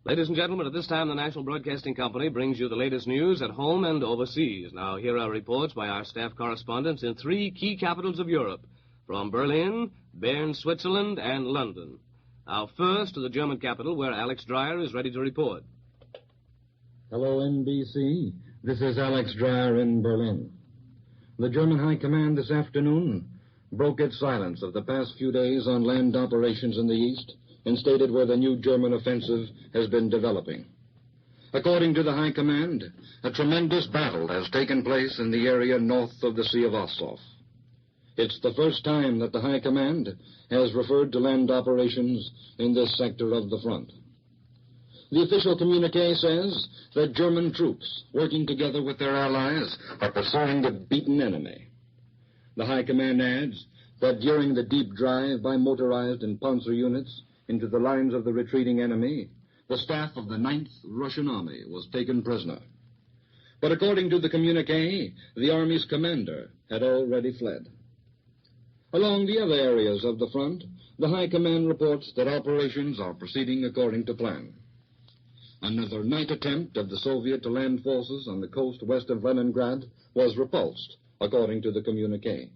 Ladies and gentlemen, at this time, the National Broadcasting Company brings you the latest news at home and overseas. Now, here are reports by our staff correspondents in 3 key capitals of Europe, from Berlin, Bern, Switzerland, and London. Now, first to the German capital, where Alex Dreyer is ready to report. Hello, NBC. This is Alex Dreyer in Berlin. The German High Command this afternoon broke its silence of the past few days on land operations in the East and stated where the new German offensive has been developing. According to the High Command, a tremendous battle has taken place in the area north of the Sea of Azov. It's the first time that the High Command has referred to land operations in this sector of the front. The official communique says that German troops, working together with their allies, are pursuing the beaten enemy. The High Command adds that during the deep drive by motorized and panzer units into the lines of the retreating enemy, the staff of the 9th Russian Army was taken prisoner. But according to the communique, the Army's commander had already fled. Along the other areas of the front, the High Command reports that operations are proceeding according to plan. Another night attempt of the Soviet land forces on the coast west of Leningrad was repulsed, according to the communique.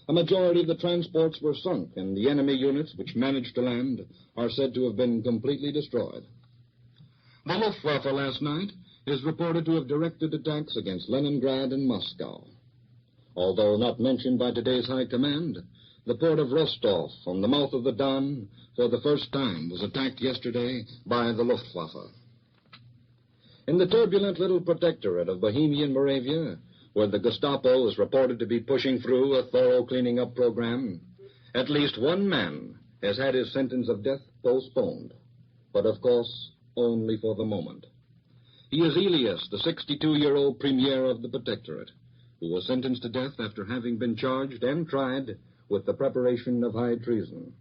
A majority of the transports were sunk, and the enemy units which managed to land are said to have been completely destroyed. The Luftwaffe last night is reported to have directed attacks against Leningrad and Moscow. Although not mentioned by today's High Command, the port of Rostov on the mouth of the Don for the first time was attacked yesterday by the Luftwaffe. In the turbulent little protectorate of Bohemian Moravia, where the Gestapo is reported to be pushing through a thorough cleaning-up program, at least one man has had his sentence of death postponed, but of course only for the moment. He is Elias, the 62-year-old premier of the protectorate, who was sentenced to death after having been charged and tried with the preparation of high treason.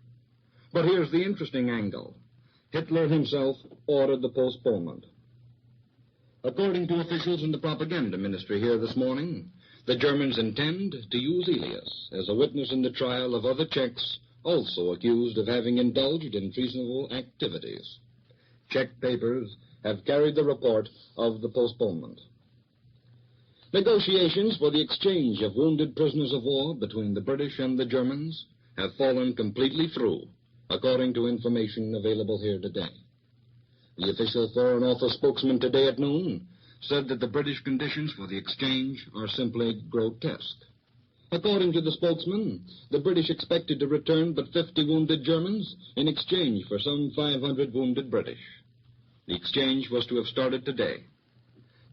But here's the interesting angle. Hitler himself ordered the postponement. According to officials in the propaganda ministry here this morning, the Germans intend to use Elias as a witness in the trial of other Czechs also accused of having indulged in treasonable activities. Czech papers have carried the report of the postponement. Negotiations for the exchange of wounded prisoners of war between the British and the Germans have fallen completely through, according to information available here today. The official Foreign Office spokesman today at noon said that the British conditions for the exchange are simply grotesque. According to the spokesman, the British expected to return but 50 wounded Germans in exchange for some 500 wounded British. The exchange was to have started today.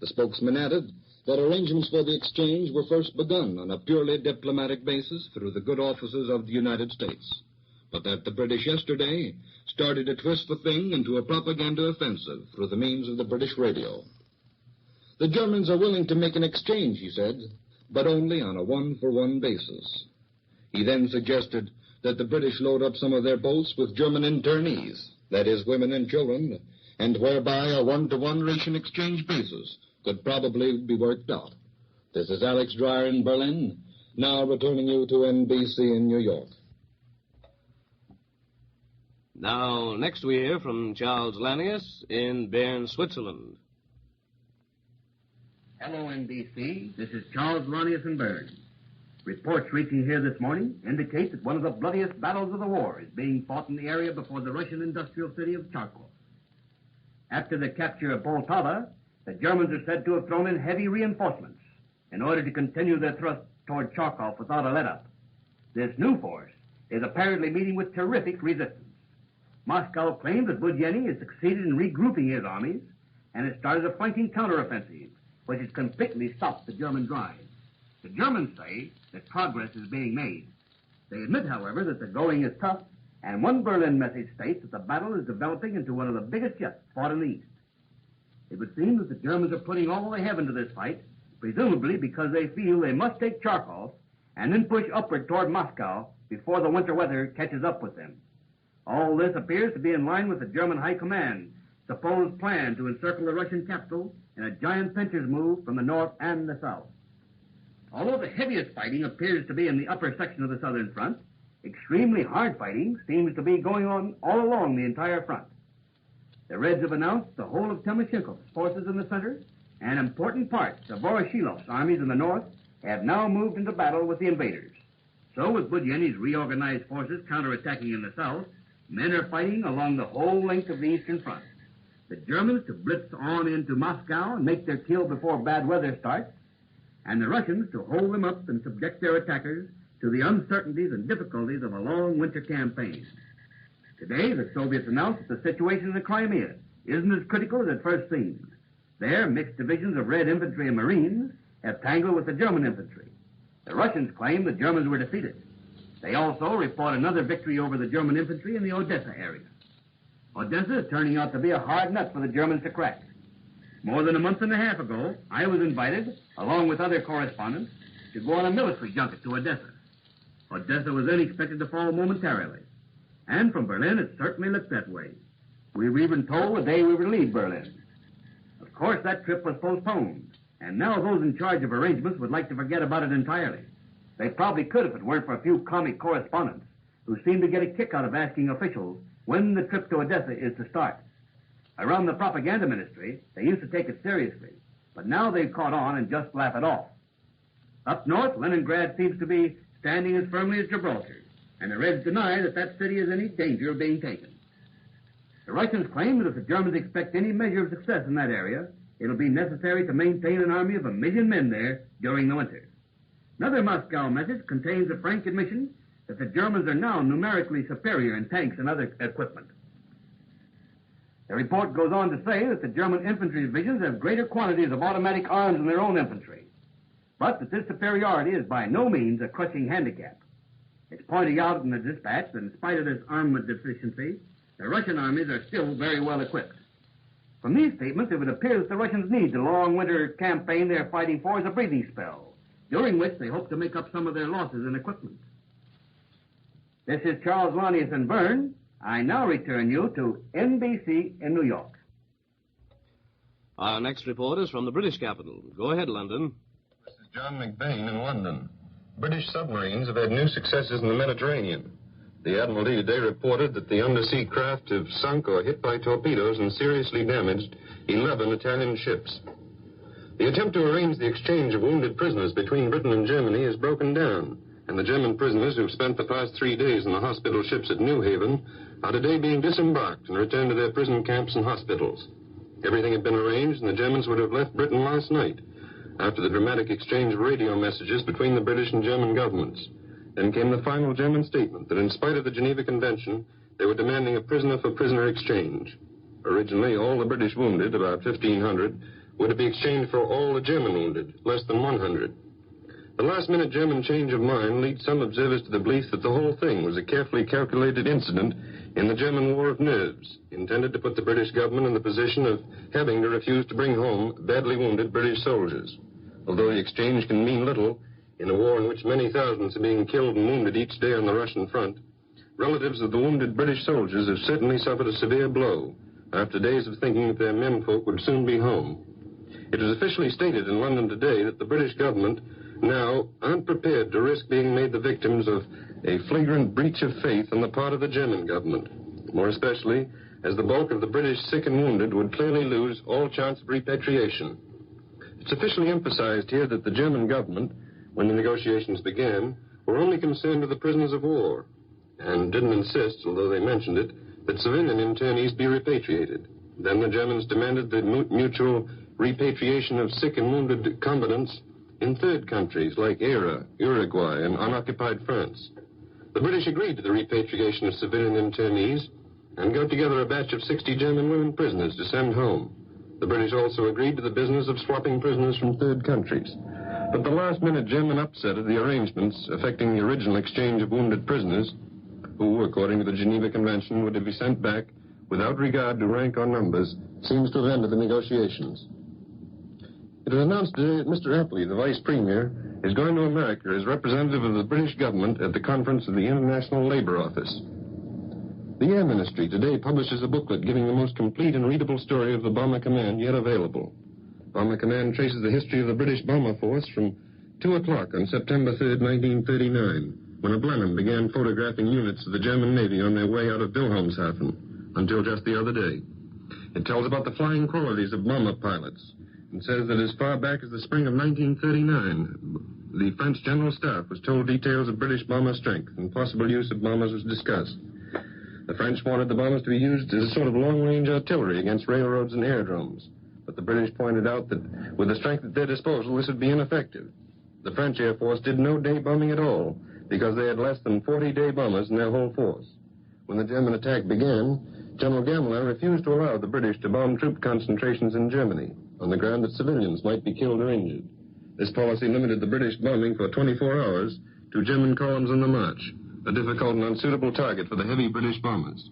The spokesman added that arrangements for the exchange were first begun on a purely diplomatic basis through the good offices of the United States, but that the British yesterday started to twist the thing into a propaganda offensive through the means of the British radio. The Germans are willing to make an exchange, he said, but only on a one-for-one basis. He then suggested that the British load up some of their boats with German internees, that is, women and children, and whereby a one-to-one ration exchange basis could probably be worked out. This is Alex Dreyer in Berlin, now returning you to NBC in New York. Now, next we hear from Charles Lanius in Bern, Switzerland. Hello, NBC. This is Charles Lanius in Bern. Reports reaching here this morning indicate that one of the bloodiest battles of the war is being fought in the area before the Russian industrial city of Charkov. After the capture of Poltava, the Germans are said to have thrown in heavy reinforcements in order to continue their thrust toward Charkov without a let-up. This new force is apparently meeting with terrific resistance. Moscow claims that Budyeni has succeeded in regrouping his armies and has started a flanking counteroffensive, which has completely stopped the German drive. The Germans say that progress is being made. They admit, however, that the going is tough, and one Berlin message states that the battle is developing into one of the biggest yet fought in the East. It would seem that the Germans are putting all they have into this fight, presumably because they feel they must take Charkov and then push upward toward Moscow before the winter weather catches up with them. All this appears to be in line with the German High Command's supposed plan to encircle the Russian capital in a giant pincher's move from the north and the south. Although the heaviest fighting appears to be in the upper section of the southern front, extremely hard fighting seems to be going on all along the entire front. The Reds have announced the whole of Timoshenkov's forces in the center and important parts of Voroshilov's armies in the north have now moved into battle with the invaders. So with Budyeni's reorganized forces counterattacking in the south, men are fighting along the whole length of the eastern front. The Germans to blitz on into Moscow and make their kill before bad weather starts, and the Russians to hold them up and subject their attackers to the uncertainties and difficulties of a long winter campaign. Today, the Soviets announced that the situation in the Crimea isn't as critical as it first seemed. There, mixed divisions of Red infantry and Marines have tangled with the German infantry. The Russians claim the Germans were defeated. They also report another victory over the German infantry in the Odessa area. Odessa is turning out to be a hard nut for the Germans to crack. More than a month and a half ago, I was invited, along with other correspondents, to go on a military junket to Odessa. Odessa was then expected to fall momentarily. And from Berlin, it certainly looked that way. We were even told the day we would leave Berlin. Of course, that trip was postponed, and now those in charge of arrangements would like to forget about it entirely. They probably could if it weren't for a few comic correspondents who seem to get a kick out of asking officials when the trip to Odessa is to start. Around the propaganda ministry, they used to take it seriously, but now they've caught on and just laugh it off. Up north, Leningrad seems to be standing as firmly as Gibraltar, and the Reds deny that that city is in any danger of being taken. The Russians claim that if the Germans expect any measure of success in that area, it'll be necessary to maintain an army of 1 million men there during the winter. Another Moscow message contains a frank admission that the Germans are now numerically superior in tanks and other equipment. The report goes on to say that the German infantry divisions have greater quantities of automatic arms than their own infantry, but that this superiority is by no means a crushing handicap. It's pointed out in the dispatch that in spite of this armament deficiency, the Russian armies are still very well equipped. From these statements, it would appear that the Russians need the long winter campaign they're fighting for as a breathing spell, during which they hope to make up some of their losses in equipment. This is Charles Lanius in Bern. I now return you to NBC in New York. Our next report is from the British capital. Go ahead, London. This is John McBain in London. British submarines have had new successes in the Mediterranean. The Admiralty today reported that the undersea craft have sunk or hit by torpedoes and seriously damaged 11 Italian ships. The attempt to arrange the exchange of wounded prisoners between Britain and Germany has broken down, and the German prisoners who've spent the past 3 days in the hospital ships at New Haven are today being disembarked and returned to their prison camps and hospitals. Everything had been arranged, and the Germans would have left Britain last night, after the dramatic exchange of radio messages between the British and German governments. Then came the final German statement that in spite of the Geneva Convention, they were demanding a prisoner-for-prisoner exchange. Originally, all the British wounded, about 1,500, were to be exchanged for all the German wounded, less than 100. The last-minute German change of mind leads some observers to the belief that the whole thing was a carefully calculated incident in the German war of nerves, intended to put the British government in the position of having to refuse to bring home badly wounded British soldiers. Although the exchange can mean little, in a war in which many thousands are being killed and wounded each day on the Russian front, relatives of the wounded British soldiers have certainly suffered a severe blow after days of thinking that their menfolk would soon be home. It was officially stated in London today that the British government now aren't prepared to risk being made the victims of a flagrant breach of faith on the part of the German government, more especially as the bulk of the British sick and wounded would clearly lose all chance of repatriation. It's officially emphasized here that the German government, when the negotiations began, were only concerned with the prisoners of war, and didn't insist, although they mentioned it, that civilian internees be repatriated. Then the Germans demanded the mutual repatriation of sick and wounded combatants in third countries like Era, Uruguay, and unoccupied France. The British agreed to the repatriation of civilian internees and got together a batch of 60 German women prisoners to send home. The British also agreed to the business of swapping prisoners from third countries. But the last-minute German upset of the arrangements affecting the original exchange of wounded prisoners, who, according to the Geneva Convention, were to be sent back without regard to rank or numbers, seems to have ended the negotiations. It was announced today that Mr. Epley, the Vice Premier, is going to America as representative of the British government at the conference of the International Labor Office. The Air Ministry today publishes a booklet giving the most complete and readable story of the Bomber Command yet available. Bomber Command traces the history of the British bomber force from 2 o'clock on September 3rd, 1939, when a Blenheim began photographing units of the German Navy on their way out of Wilhelmshaven, until just the other day. It tells about the flying qualities of bomber pilots and says that as far back as the spring of 1939, the French General Staff was told details of British bomber strength and possible use of bombers was discussed. The French wanted the bombers to be used as a sort of long-range artillery against railroads and aerodromes, but the British pointed out that with the strength at their disposal, this would be ineffective. The French Air Force did no day bombing at all because they had less than 40 day bombers in their whole force. When the German attack began, General Gamelin refused to allow the British to bomb troop concentrations in Germany on the ground that civilians might be killed or injured. This policy limited the British bombing for 24 hours to German columns on the march, a difficult and unsuitable target for the heavy British bombers.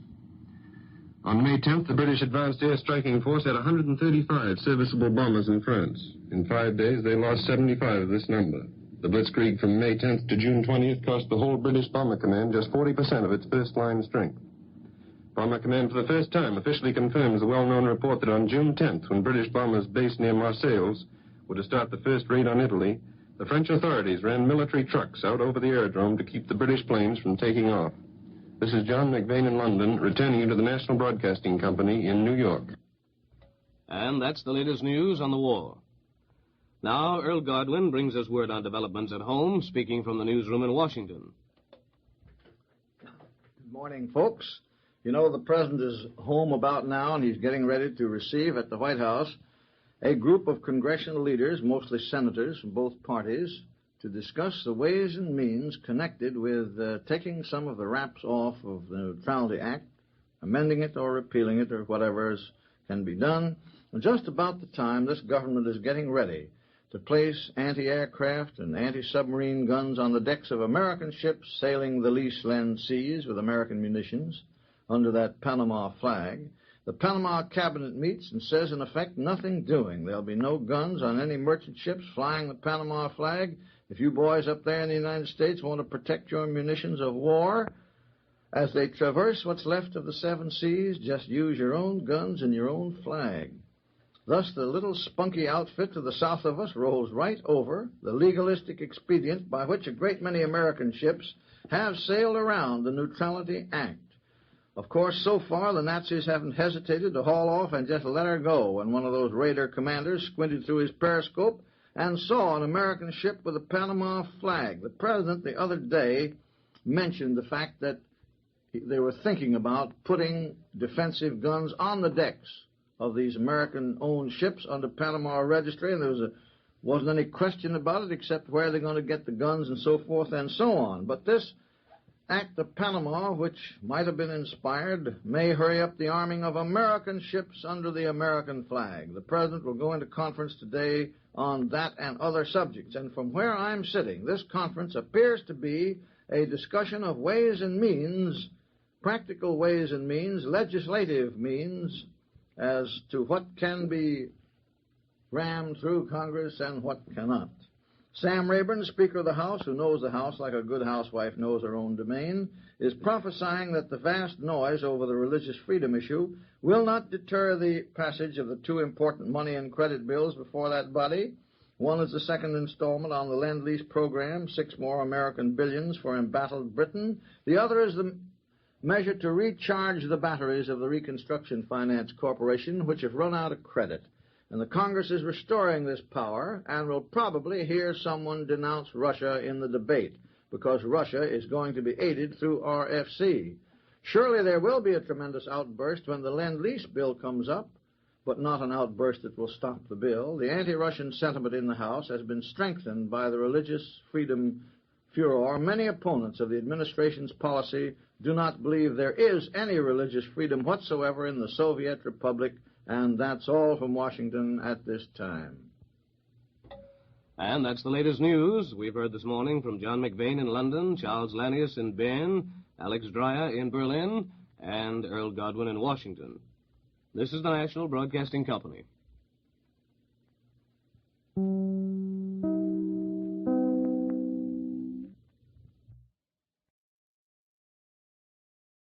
On May 10th, the British advanced air striking force had 135 serviceable bombers in France. In 5 days, they lost 75 of this number. The blitzkrieg from May 10th to June 20th cost the whole British Bomber Command just 40% of its first-line strength. Bomber Command for the first time officially confirms the well-known report that on June 10th, when British bombers based near Marseilles were to start the first raid on Italy, the French authorities ran military trucks out over the aerodrome to keep the British planes from taking off. This is John McVane in London, returning you to the National Broadcasting Company in New York. And that's the latest news on the war. Now, Earl Godwin brings us word on developments at home, speaking from the newsroom in Washington. Good morning, folks. You know, the President is home about now, and he's getting ready to receive at the White House a group of congressional leaders, mostly senators from both parties, to discuss the ways and means connected with taking some of the wraps off of the Neutrality Act, amending it or repealing it or whatever can be done, and just about the time this government is getting ready to place anti-aircraft and anti-submarine guns on the decks of American ships sailing the lease-land seas with American munitions under that Panama flag. The Panama cabinet meets and says, in effect, nothing doing. There'll be no guns on any merchant ships flying the Panama flag. If you boys up there in the United States want to protect your munitions of war as they traverse what's left of the seven seas, just use your own guns and your own flag. Thus, the little spunky outfit to the south of us rolls right over the legalistic expedient by which a great many American ships have sailed around the Neutrality Act. Of course, so far, the Nazis haven't hesitated to haul off and just let her go when one of those raider commanders squinted through his periscope and saw an American ship with a Panama flag. The President the other day mentioned the fact that they were thinking about putting defensive guns on the decks of these American-owned ships under Panama registry, and there wasn't any question about it except where they're going to get the guns and so forth and so on. But this Act of Panama, which might have been inspired, may hurry up the arming of American ships under the American flag. The President will go into conference today on that and other subjects. And from where I'm sitting, this conference appears to be a discussion of ways and means, practical ways and means, legislative means, as to what can be rammed through Congress and what cannot. Sam Rayburn, Speaker of the House, who knows the House like a good housewife knows her own domain, is prophesying that the vast noise over the religious freedom issue will not deter the passage of the two important money and credit bills before that body. One is the second installment on the Lend-Lease program, 6 more American billions for embattled Britain. The other is the measure to recharge the batteries of the Reconstruction Finance Corporation, which have run out of credit. And the Congress is restoring this power and will probably hear someone denounce Russia in the debate, because Russia is going to be aided through RFC. Surely there will be a tremendous outburst when the Lend-Lease bill comes up, but not an outburst that will stop the bill. The anti-Russian sentiment in the House has been strengthened by the religious freedom furor. Many opponents of the administration's policy do not believe there is any religious freedom whatsoever in the Soviet Republic. And that's all from Washington at this time. And that's the latest news we've heard this morning from John McVane in London, Charles Lanius in Bern, Alex Dreyer in Berlin, and Earl Godwin in Washington. This is the National Broadcasting Company.